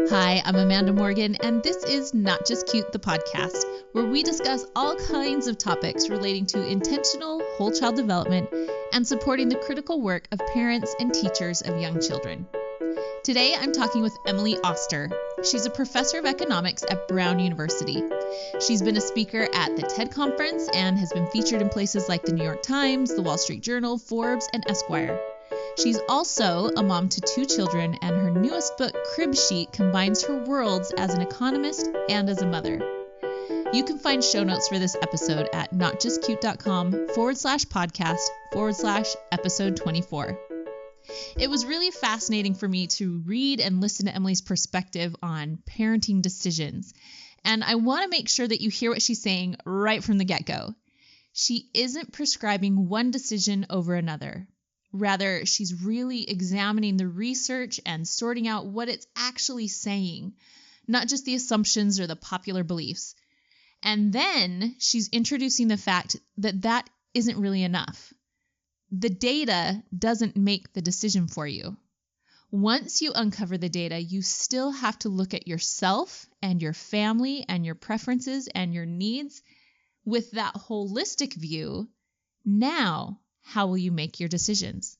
Hi, I'm Amanda Morgan, and this is Not Just Cute, the podcast, where we discuss all kinds of topics relating to intentional whole child development and supporting the critical work of parents and teachers of young children. Today, I'm talking with Emily Oster. She's a professor of economics at Brown University. She's been a speaker at the TED Conference and has been featured in places like the New York Times, the Wall Street Journal, Forbes, and Esquire. She's also a mom to 2 children, and her newest book, Cribsheet, combines her worlds as an economist and as a mother. You can find show notes for this episode at notjustcute.com/podcast/episode 24. It was really fascinating for me to read and listen to Emily's perspective on parenting decisions, and I want to make sure that you hear what she's saying right from the get-go. She isn't prescribing one decision over another. Rather, she's really examining the research and sorting out what it's actually saying, not just the assumptions or the popular beliefs. And then she's introducing the fact that that isn't really enough. The data doesn't make the decision for you. Once you uncover the data, you still have to look at yourself and your family and your preferences and your needs with that holistic view. Now, how will you make your decisions?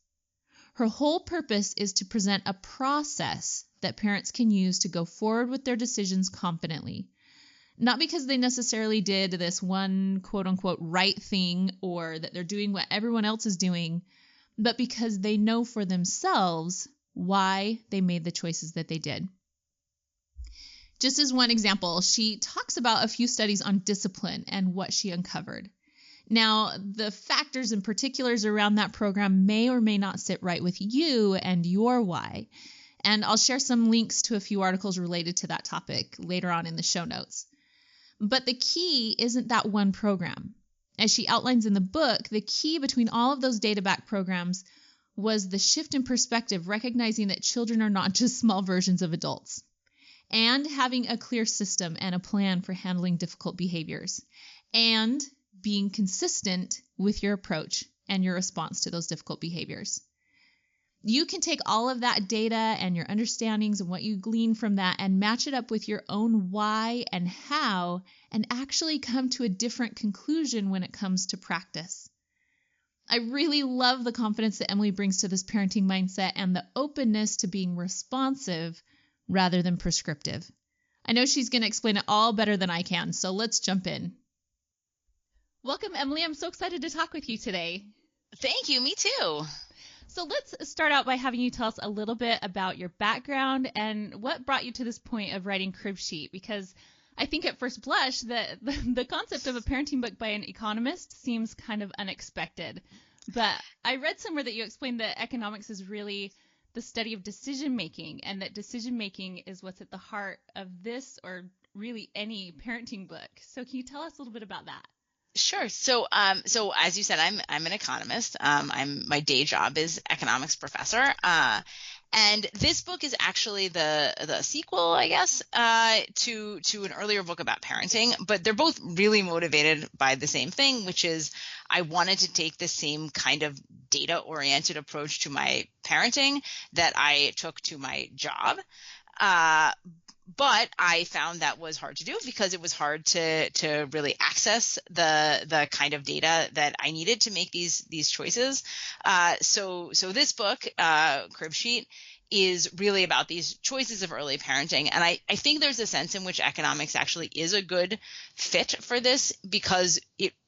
Her whole purpose is to present a process that parents can use to go forward with their decisions confidently. Not because they necessarily did this one quote-unquote right thing or that they're doing what everyone else is doing, but because they know for themselves why they made the choices that they did. Just as one example, she talks about a few studies on discipline and what she uncovered. Now, the factors and particulars around that program may or may not sit right with you and your why, and I'll share some links to a few articles related to that topic later on in the show notes. But the key isn't that one program. As she outlines in the book, the key between all of those data-backed programs was the shift in perspective, recognizing that children are not just small versions of adults, and having a clear system and a plan for handling difficult behaviors, and being consistent with your approach and your response to those difficult behaviors. You can take all of that data and your understandings and what you glean from that and match it up with your own why and how and actually come to a different conclusion when it comes to practice. I really love the confidence that Emily brings to this parenting mindset and the openness to being responsive rather than prescriptive. I know she's going to explain it all better than I can, so let's jump in. Welcome, Emily. I'm so excited to talk with you today. Thank you. Me too. So let's start out by having you tell us a little bit about your background and what brought you to this point of writing Cribsheet, because I think at first blush that the concept of a parenting book by an economist seems kind of unexpected. But I read somewhere that you explained that economics is really the study of decision-making, and that decision-making is what's at the heart of this or really any parenting book. So can you tell us a little bit about that? Sure. So as you said, I'm an economist. My day job is economics professor. And this book is actually the sequel, I guess, to an earlier book about parenting. But they're both really motivated by the same thing, which is I wanted to take the same kind of data-oriented approach to my parenting that I took to my job. But I found that was hard to do because it was hard to really access the kind of data that I needed to make these choices. So this book, Cribsheet, is really about these choices of early parenting. And I think there's a sense in which economics actually is a good fit for this because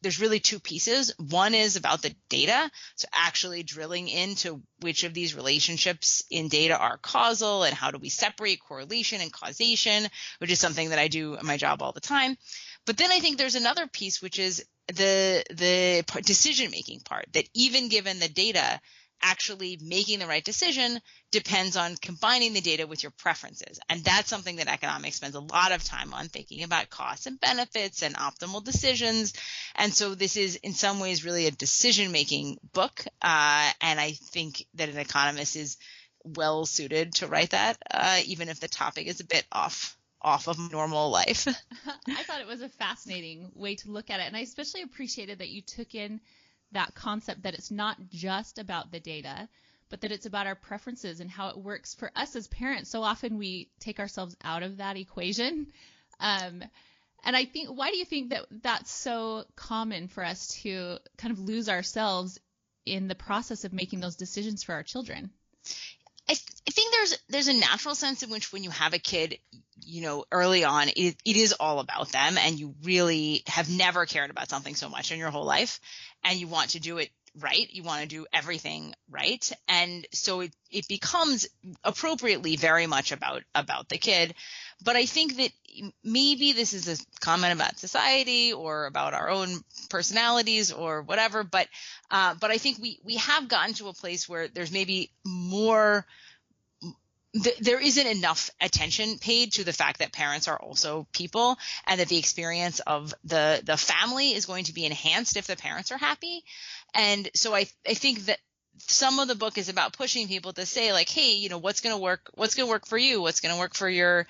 there's really 2 pieces. One is about the data, so actually drilling into which of these relationships in data are causal and how do we separate correlation and causation, which is something that I do in my job all the time. But then I think there's another piece, which is the decision-making part, that even given the data, actually making the right decision depends on combining the data with your preferences. And that's something that economics spends a lot of time on, thinking about costs and benefits and optimal decisions. And so this is in some ways really a decision-making book. And I think that an economist is well suited to write that, even if the topic is a bit off of normal life. I thought it was a fascinating way to look at it. And I especially appreciated that you took in that concept that it's not just about the data, but that it's about our preferences and how it works for us as parents. So often we take ourselves out of that equation. And I think, why do you think that that's so common for us to kind of lose ourselves in the process of making those decisions for our children? I think there's a natural sense in which when you have a kid, early on, it is all about them, and you really have never cared about something so much in your whole life, and you want to do it right. You want to do everything right. And so it becomes appropriately very much about the kid. But I think that maybe this is a comment about society or about our own personalities or whatever. But I think we have gotten to a place where there's maybe more there isn't enough attention paid to the fact that parents are also people, and that the experience of the family is going to be enhanced if the parents are happy. And so I think that some of the book is about pushing people to say, like, hey, what's going to work for you? What's going to work for your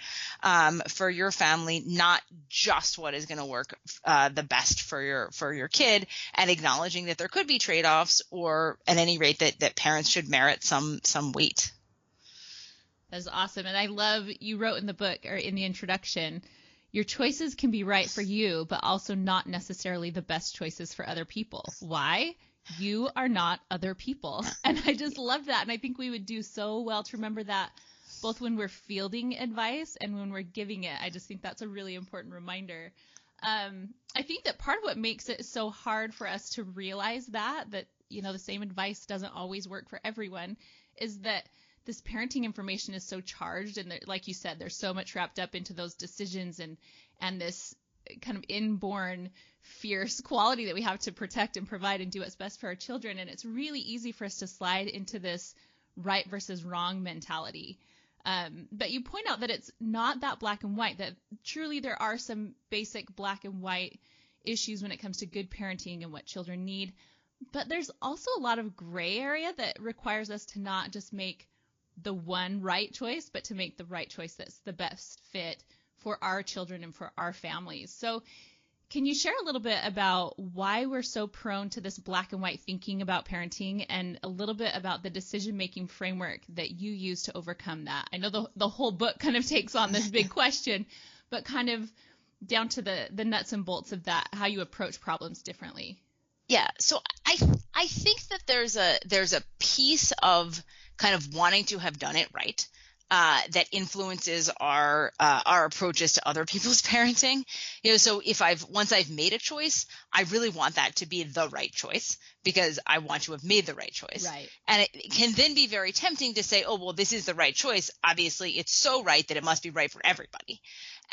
family, not just what is going to work the best for your kid, and acknowledging that there could be trade-offs, or at any rate that parents should merit some weight. That's awesome. And I love, you wrote in the book, or in the introduction, your choices can be right for you, but also not necessarily the best choices for other people. Why? You are not other people. And I just love that. And I think we would do so well to remember that, both when we're fielding advice and when we're giving it. I just think that's a really important reminder. I think that part of what makes it so hard for us to realize that the same advice doesn't always work for everyone, is that this parenting information is so charged, and like you said, there's so much wrapped up into those decisions and this kind of inborn fierce quality that we have to protect and provide and do what's best for our children. And it's really easy for us to slide into this right versus wrong mentality. But you point out that it's not that black and white, that truly there are some basic black and white issues when it comes to good parenting and what children need. But there's also a lot of gray area that requires us to not just make the one right choice, but to make the right choice that's the best fit for our children and for our families. So can you share a little bit about why we're so prone to this black and white thinking about parenting, and a little bit about the decision-making framework that you use to overcome that? I know the whole book kind of takes on this big question, but kind of down to the nuts and bolts of that, how you approach problems differently. Yeah. So I think that there's a piece of kind of wanting to have done it right that influences our approaches to other people's parenting. So once I've made a choice, I really want that to be the right choice, because I want to have made the right choice. Right. And it can then be very tempting to say, oh, well, this is the right choice. Obviously, it's so right that it must be right for everybody.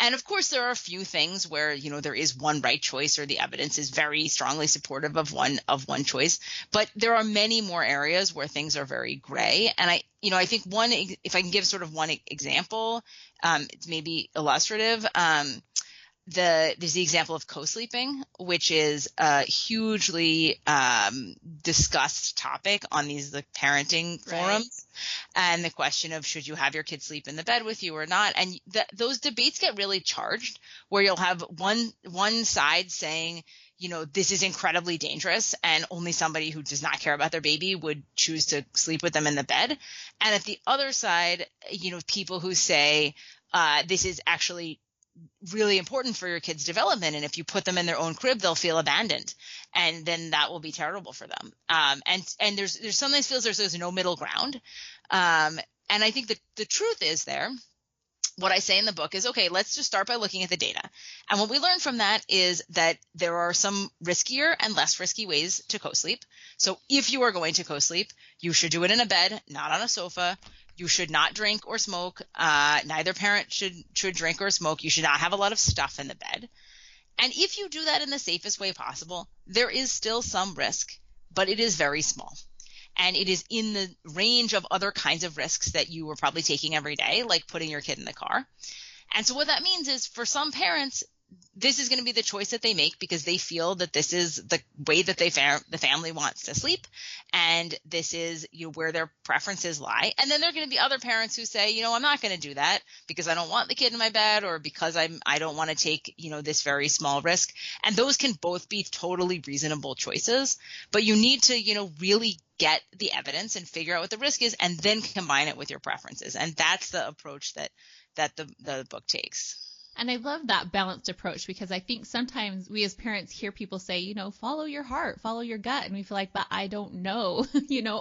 And of course, there are a few things where, there is one right choice, or the evidence is very strongly supportive of one choice. But there are many more areas where things are very gray. And I think if I can give sort of one example, it's maybe illustrative. There's the example of co-sleeping, which is a hugely discussed topic on the parenting forums. And the question of, should you have your kids sleep in the bed with you or not? And those debates get really charged, where you'll have one side saying, this is incredibly dangerous, and only somebody who does not care about their baby would choose to sleep with them in the bed. And at the other side, people who say, this is actually really important for your kids' development, and if you put them in their own crib, they'll feel abandoned, and then that will be terrible for them. And there's sometimes feels there's no middle ground. And I think that the truth is there. What I say in the book is, okay, let's just start by looking at the data. And what we learn from that is that there are some riskier and less risky ways to co-sleep. So if you are going to co-sleep, you should do it in a bed, not on a sofa. You should not drink or smoke. Neither parent should drink or smoke. You should not have a lot of stuff in the bed. And if you do that in the safest way possible, there is still some risk, but it is very small. And it is in the range of other kinds of risks that you were probably taking every day, like putting your kid in the car. And so what that means is, for some parents, this is going to be the choice that they make, because they feel that this is the way that the family wants to sleep, and this is where their preferences lie. And then there are going to be other parents who say, I'm not going to do that because I don't want the kid in my bed, or because I don't want to take this very small risk. And those can both be totally reasonable choices, but you need to really get the evidence and figure out what the risk is, and then combine it with your preferences. And that's the approach that the book takes. And I love that balanced approach, because I think sometimes we as parents hear people say, follow your heart, follow your gut. And we feel like, but I don't know,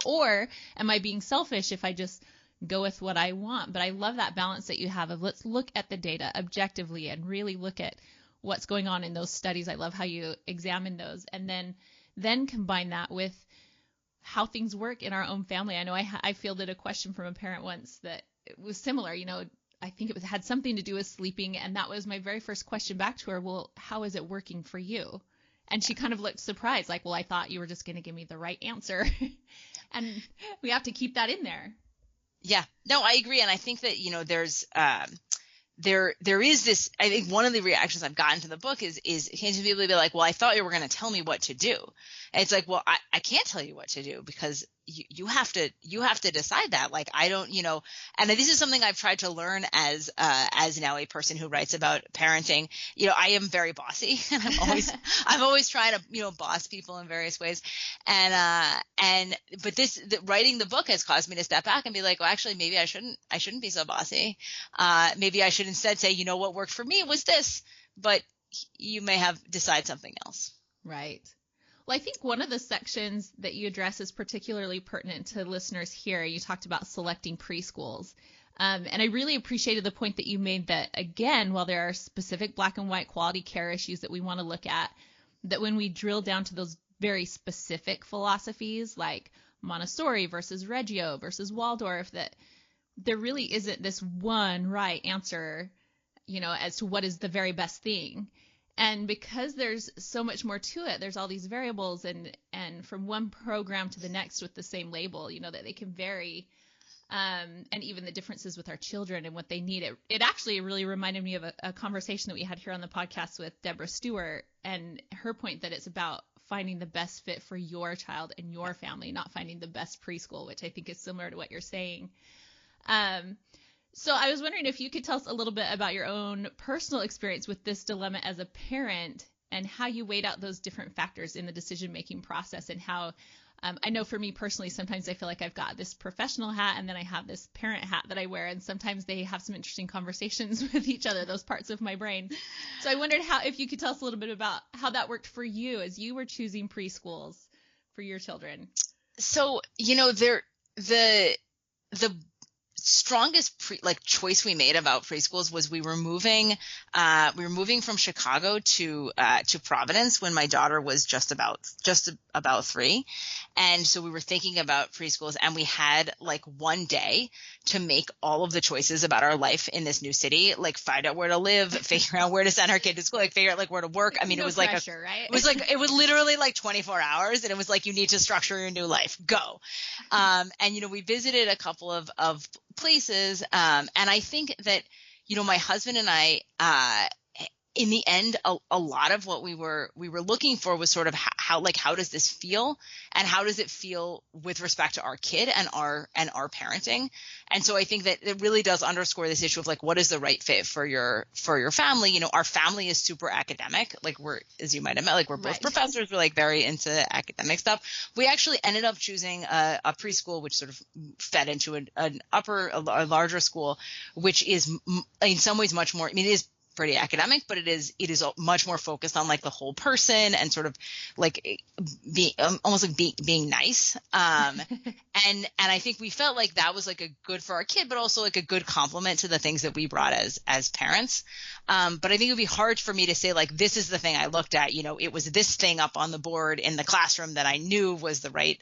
or am I being selfish if I just go with what I want? But I love that balance that you have of let's look at the data objectively and really look at what's going on in those studies. I love how you examine those, and then combine that with how things work in our own family. I know I fielded a question from a parent once that was similar. I think it had something to do with sleeping. And that was my very first question back to her. Well, how is it working for you? And she kind of looked surprised, like, well, I thought you were just going to give me the right answer. And we have to keep that in there. Yeah, no, I agree. And I think that, there's, there is this, I think one of the reactions I've gotten to the book is occasionally people be like, well, I thought you were going to tell me what to do. And it's like, well, I can't tell you what to do, because you have to decide that. Like, I don't, and this is something I've tried to learn as now a person who writes about parenting. I am very bossy, and I'm always trying to, boss people in various ways. But writing the book has caused me to step back and be like, well, actually, maybe I shouldn't be so bossy. Maybe I should instead say, what worked for me was this, but you may have decide something else. Right. Well, I think one of the sections that you address is particularly pertinent to listeners here. You talked about selecting preschools. And I really appreciated the point that you made that, again, while there are specific black and white quality care issues that we want to look at, that when we drill down to those very specific philosophies like Montessori versus Reggio versus Waldorf, that there really isn't this one right answer, as to what is the very best thing. And because there's so much more to it, there's all these variables, and from one program to the next with the same label, that they can vary, and even the differences with our children and what they need. It actually really reminded me of a conversation that we had here on the podcast with Deborah Stewart, and her point that it's about finding the best fit for your child and your family, not finding the best preschool, which I think is similar to what you're saying. So I was wondering if you could tell us a little bit about your own personal experience with this dilemma as a parent, and how you weighed out those different factors in the decision-making process, and how I know for me personally, sometimes I feel like I've got this professional hat and then I have this parent hat that I wear, and sometimes they have some interesting conversations with each other, those parts of my brain. So I wondered if you could tell us a little bit about how that worked for you as you were choosing preschools for your children. So, the strongest choice we made about preschools was we were moving from Chicago to Providence when my daughter was just about 3. And so we were thinking about preschools, and we had like one day to make all of the choices about our life in this new city, like find out where to live, figure out where to send our kid to school, like figure out like where to work. I mean, no it was pressure, right? it was literally like 24 hours, and it was like, you need to structure your new life, go. And, we visited a couple of places. And I think that, my husband and I, in the end, a lot of what we were looking for was sort of how does this feel, and how does it feel with respect to our kid and our parenting. And so I think that it really does underscore this issue of like, what is the right fit for your family? Our family is super academic. Like as you might have met, like we're both right. professors. We're like very into academic stuff. We actually ended up choosing a preschool, which sort of fed into a larger school, which is in some ways much more, it is pretty academic, but it is much more focused on like the whole person and sort of like being almost like being nice. And I think we felt like that was like a good for our kid, but also like a good complement to the things that we brought as parents. But I think it would be hard for me to say like, this is the thing I looked at, it was this thing up on the board in the classroom that I knew was the right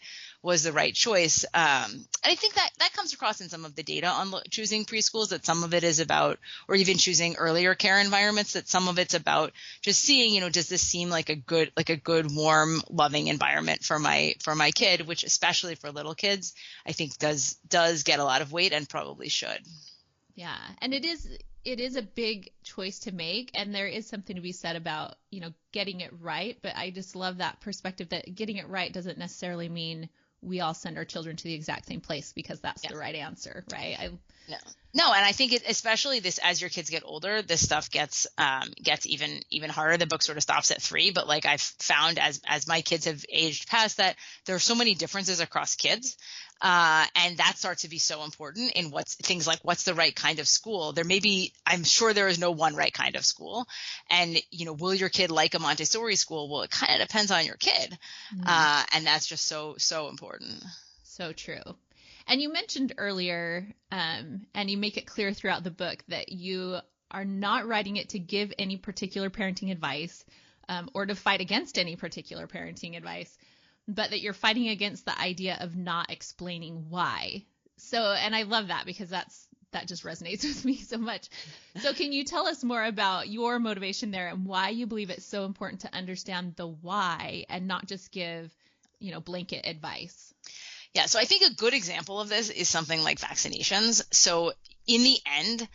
choice. And I think that comes across in some of the data on choosing preschools, that some of it is about, or even choosing earlier care environments, that some of it's about just seeing, does this seem like a good, warm, loving environment for my kid, which especially for little kids, I think does get a lot of weight and probably should. Yeah. And it is a big choice to make, and there is something to be said about, getting it right. But I just love that perspective that getting it right doesn't necessarily mean we all send our children to the exact same place because that's the right answer, right? No, and I think especially this, as your kids get older, this stuff gets even harder. The book sort of stops at 3, but like I've found as my kids have aged past that, there are so many differences across kids, and that starts to be so important in things like what's the right kind of school. I'm sure there is no one right kind of school, and will your kid like a Montessori school? Well, it kind of depends on your kid, and that's just so important. So true. And you mentioned earlier, and you make it clear throughout the book, that you are not writing it to give any particular parenting advice, or to fight against any particular parenting advice, but that you're fighting against the idea of not explaining why. So, and I love that because that just resonates with me so much. So can you tell us more about your motivation there and why you believe it's so important to understand the why and not just give, blanket advice? Yeah, so I think a good example of this is something like vaccinations. So in the end,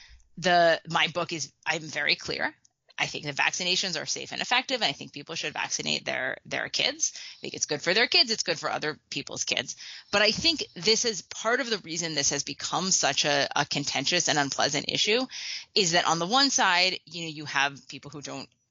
my book I'm very clear. I think that vaccinations are safe and effective, and I think people should vaccinate their kids. I think it's good for their kids. It's good for other people's kids. But I think this is part of the reason this has become such a contentious and unpleasant issue, is that on the one side, you have people who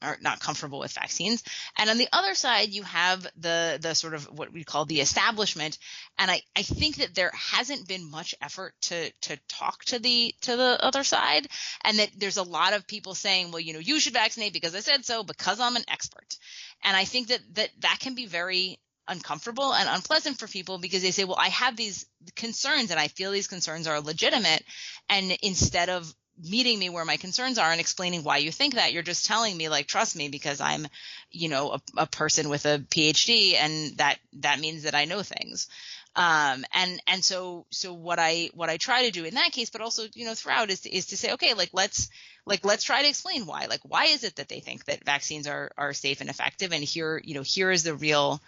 are not comfortable with vaccines. And on the other side, you have the sort of what we call the establishment. And I think that there hasn't been much effort to talk to the other side. And that there's a lot of people saying, well, you should vaccinate because I said so, because I'm an expert. And I think that can be very uncomfortable and unpleasant for people, because they say, well, I have these concerns and I feel these concerns are legitimate. And instead of meeting me where my concerns are and explaining why you think that, you're just telling me, like, trust me because I'm, a person with a PhD, and that means that I know things. And so what I try to do in that case, but also, throughout, is to say, okay, let's try to explain why. Like, why is it that they think that vaccines are safe and effective? And here is the real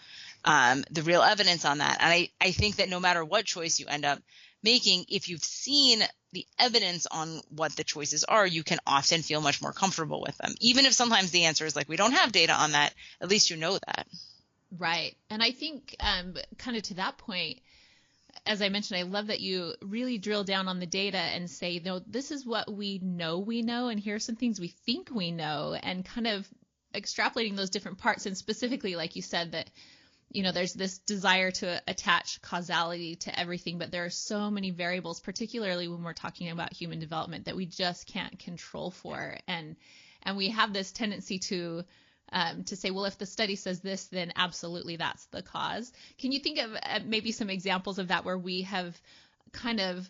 evidence on that. And I think that no matter what choice you end up making, if you've seen the evidence on what the choices are, you can often feel much more comfortable with them. Even if sometimes the answer is like, we don't have data on that, at least you know that. Right. And I think kind of to that point, as I mentioned, I love that you really drill down on the data and say, no, this is what we know, and here's some things we think we know, and kind of extrapolating those different parts. And specifically, like you said, that there's this desire to attach causality to everything, but there are so many variables, particularly when we're talking about human development, that we just can't control for. And we have this tendency to say, well, if the study says this, then absolutely that's the cause. Can you think of maybe some examples of that where we have kind of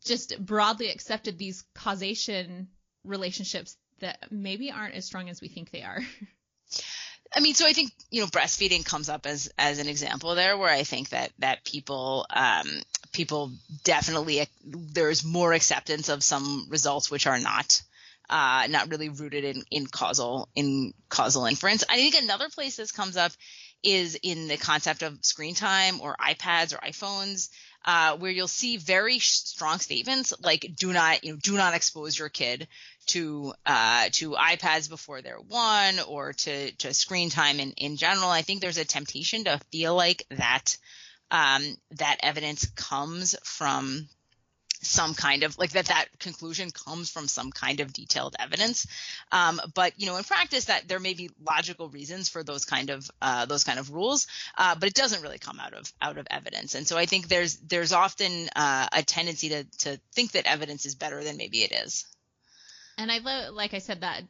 just broadly accepted these causation relationships that maybe aren't as strong as we think they are? I mean, so I think, breastfeeding comes up as an example there, where I think that people definitely, there's more acceptance of some results which are not really rooted in causal inference. I think another place this comes up is in the concept of screen time or iPads or iPhones, where you'll see very strong statements like, do not expose your kid to iPads before they're 1, or to screen time in general. I think there's a temptation to feel like that evidence comes from some kind of like that conclusion comes from some kind of detailed evidence. But in practice, that there may be logical reasons for those kind of rules, but it doesn't really come out of evidence. And so I think there's often a tendency to think that evidence is better than maybe it is. And I love, like I said, that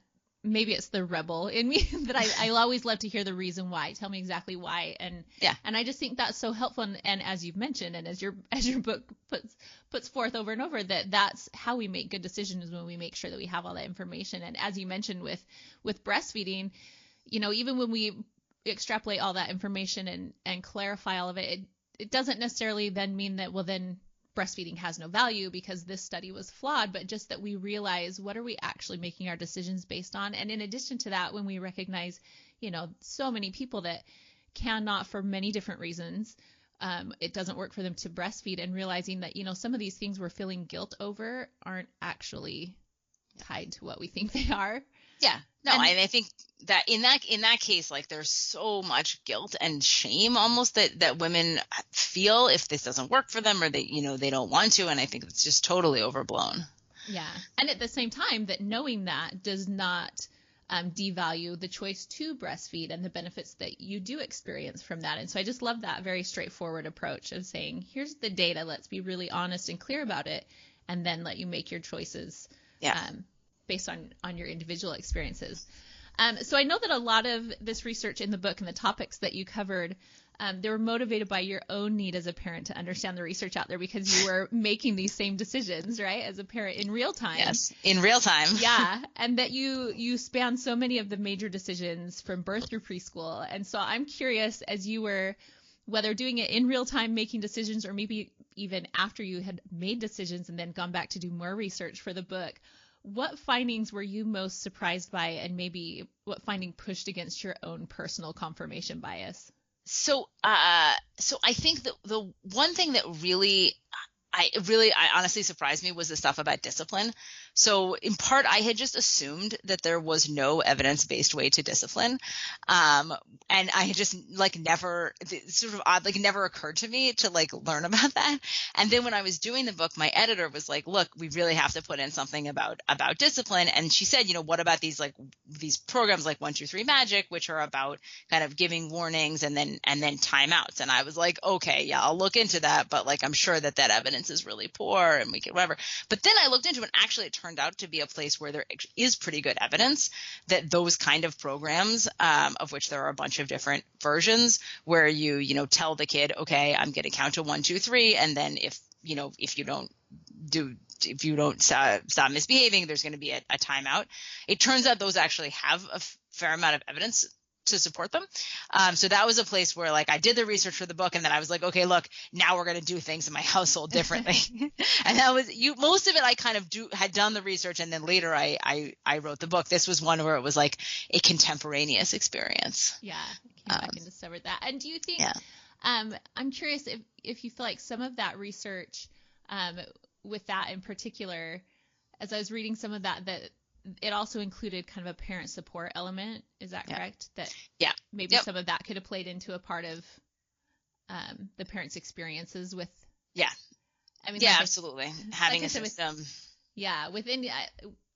maybe it's the rebel in me that I always love to hear the reason why. Tell me exactly why. And I just think that's so helpful. And as you've mentioned, and as your book puts forth over and over, that's how we make good decisions, when we make sure that we have all that information. And as you mentioned with breastfeeding, even when we extrapolate all that information and clarify all of it, it doesn't necessarily then mean that, well, then breastfeeding has no value because this study was flawed, but just that we realize, what are we actually making our decisions based on? And in addition to that, when we recognize, so many people that cannot, for many different reasons, it doesn't work for them to breastfeed, and realizing that, some of these things we're feeling guilt over aren't actually tied to what we think they are. Yeah. No, and I think that in that case, like there's so much guilt and shame almost that women feel if this doesn't work for them or they don't want to. And I think it's just totally overblown. Yeah. And at the same time, that knowing that does not devalue the choice to breastfeed and the benefits that you do experience from that. And so I just love that very straightforward approach of saying, here's the data, let's be really honest and clear about it, and then let you make your choices based on your individual experiences. So I know that a lot of this research in the book and the topics that you covered, they were motivated by your own need as a parent to understand the research out there, because you were making these same decisions, right, as a parent in real time. Yes, in real time. Yeah, and that you span so many of the major decisions from birth through preschool. And so I'm curious, as you were, whether doing it in real time, making decisions, or maybe even after you had made decisions and then gone back to do more research for the book, what findings were you most surprised by, and maybe what finding pushed against your own personal confirmation bias? So I think that the one thing that really honestly surprised me was the stuff about discipline. So in part, I had just assumed that there was no evidence-based way to discipline. And I had just never occurred to me to learn about that. And then when I was doing the book, my editor was like, look, we really have to put in something about discipline. And she said, what about these programs like 1, 2, 3 Magic, which are about kind of giving warnings and then timeouts. And I was like, okay, yeah, I'll look into that. But I'm sure that evidence is really poor and we can whatever. But then I looked into it, and actually it turned out to be a place where there is pretty good evidence that those kind of programs, of which there are a bunch of different versions, where you tell the kid, okay, I'm going to count to 1, 2, 3, and then if you don't stop misbehaving, there's going to be a timeout. It turns out those actually have a fair amount of evidence to support them. So that was a place where I did the research for the book, and then I was like, okay, look, now we're going to do things in my household differently. And that was most of it. I kind of had done the research, and then later I wrote the book. This was one where it was a contemporaneous experience. Yeah, I came back and discovered that. And do you think? Yeah. I'm curious if you feel like some of that research, with that in particular, as I was reading some of that it also included kind of a parent support element. Is that correct? That maybe some of that could have played into a part of the parents' experiences with. Yeah. I mean, absolutely. Having a system. Within,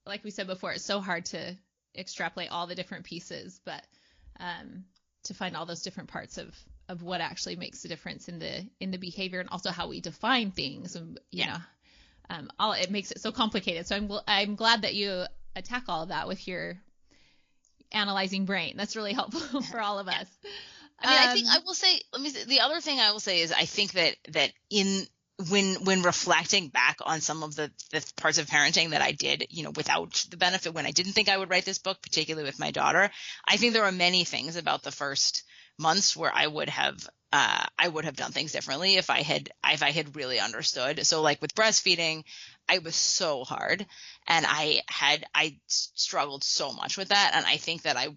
like we said before, it's so hard to extrapolate all the different pieces, but to find all those different parts of what actually makes a difference in the behavior, and also how we define things, and it makes it so complicated. So I'm glad that you attack all of that with your analyzing brain. That's really helpful for all of us. I mean, I think I will say, the other thing I will say is I think that when reflecting back on some of the parts of parenting that I did, without the benefit, when I didn't think I would write this book, particularly with my daughter, I think there are many things about the first months where I would have done things differently if I had really understood. So with breastfeeding, I was so hard, and I struggled so much with that. And I think that I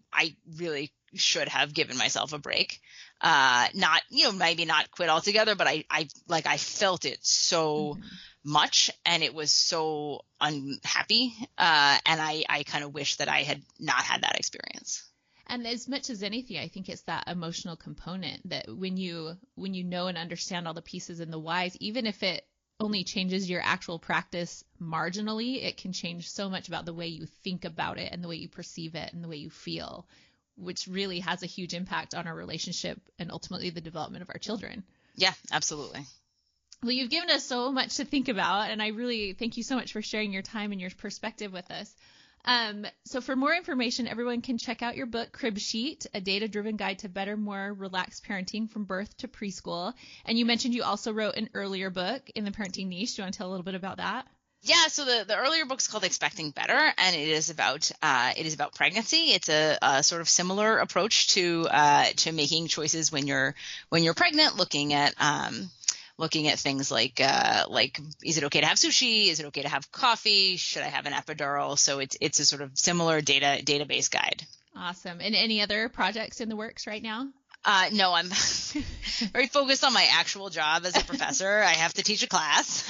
really should have given myself a break. Not, maybe not quit altogether, but I felt it so much, and it was so unhappy. And I kind of wish that I had not had that experience. And as much as anything, I think it's that emotional component that when you know and understand all the pieces and the whys, even if it only changes your actual practice marginally, it can change so much about the way you think about it and the way you perceive it and the way you feel, which really has a huge impact on our relationship and ultimately the development of our children. Yeah, absolutely. Well, you've given us so much to think about, and I really thank you so much for sharing your time and your perspective with us. So for more information, everyone can check out your book, Cribsheet, a data-driven guide to better, more relaxed parenting from birth to preschool. And you mentioned you also wrote an earlier book in the parenting niche. Do you want to tell a little bit about that? Yeah, so the earlier book's called Expecting Better, and it is about pregnancy. It's a sort of similar approach to making choices when you're pregnant, looking at things like is it okay to have sushi? Is it okay to have coffee? Should I have an epidural? So it's a sort of similar database guide. Awesome. And any other projects in the works right now? No, I'm very focused on my actual job as a professor. I have to teach a class.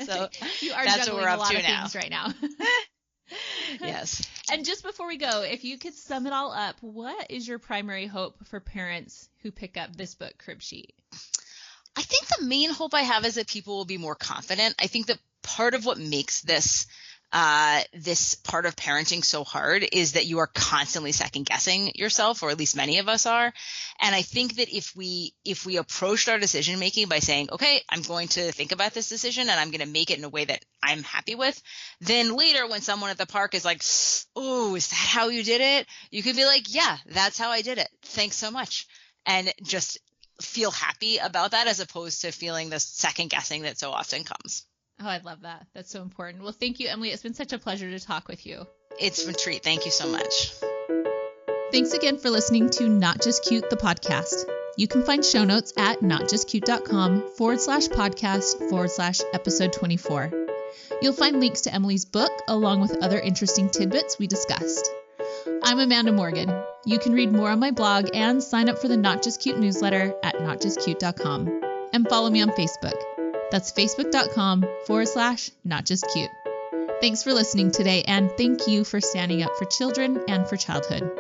So you are that's what we're up to now. Right now. Yes. And just before we go, if you could sum it all up, what is your primary hope for parents who pick up this book, Cribsheet? I think the main hope I have is that people will be more confident. I think that part of what makes this this part of parenting so hard is that you are constantly second guessing yourself, or at least many of us are. And I think that if we approached our decision making by saying, okay, I'm going to think about this decision and I'm going to make it in a way that I'm happy with, then later when someone at the park is like, oh, is that how you did it? You can be like, yeah, that's how I did it. Thanks so much. And just feel happy about that, as opposed to feeling the second guessing that so often comes. Oh, I love that. That's so important. Well, thank you, Emily. It's been such a pleasure to talk with you. It's been a treat. Thank you so much. Thanks again for listening to Not Just Cute, the podcast. You can find show notes at notjustcute.com/podcast/episode 24. You'll find links to Emily's book along with other interesting tidbits we discussed. I'm Amanda Morgan. You can read more on my blog and sign up for the Not Just Cute newsletter at notjustcute.com. And follow me on Facebook. That's facebook.com/notjustcute. Thanks for listening today, and thank you for standing up for children and for childhood.